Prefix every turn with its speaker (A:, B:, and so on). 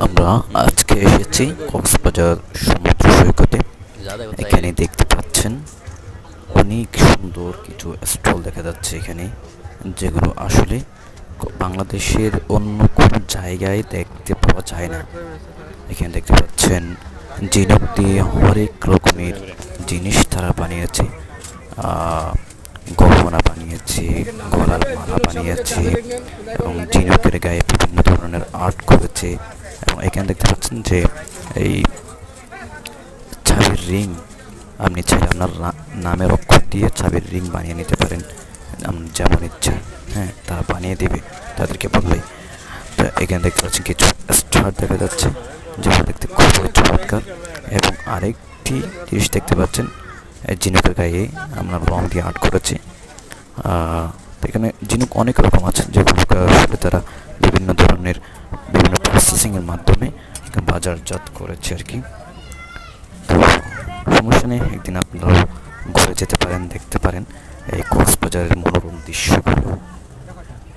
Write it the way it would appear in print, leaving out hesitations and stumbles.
A: আমরা আজকে এসেছি কক্সবাজার সমুদ্র সৈকতে। এখানে দেখতে পাচ্ছেন অনেক সুন্দর কিছু স্টল দেখা যাচ্ছে এখানে, যেগুলো আসলে বাংলাদেশের অন্য কোনো জায়গায় দেখতে পাওয়া যায় না। এখানে দেখতে পাচ্ছেন ঝিনুক দিয়ে হরেক রকমের জিনিস তারা বানিয়েছে। গহনা বানিয়েছে, গলার মালা বানিয়েছে এবং ঝিনুকের গায়ে বিভিন্ন ধরনের আর্ট করেছে। এবং এখানে দেখতে পাচ্ছেন যে এই চাবির রিং, আপনি চাইলে আপনার নামের অক্ষর দিয়ে চাবির রিং বানিয়ে নিতে পারেন যেমন ইচ্ছা। হ্যাঁ, তারা বানিয়ে দেবে তাদেরকে বললেই। তো এখানে দেখতে পাচ্ছেন কিছু স্টার দেখা যাচ্ছে, যেগুলো দেখতে খুবই চমৎকার। এবং আরেকটি জিনিস দেখতে পাচ্ছেন, ঝিনুকের গায়ে আমরা রং দিয়ে আর্ট করেছি। এখানে ঝিনুক অনেক রকম আছে, যেগুলো আসলে তারা বিভিন্ন ধরনের বিভিন্ন প্রসেসিংয়ের মাধ্যমে বাজারজাত করেছে আর কি। তো সমস্যা নেই, একদিন আপনারাও ঘুরে যেতে পারেন, দেখতে পারেন এই কক্সবাজারের মনোরম দৃশ্যগুলো।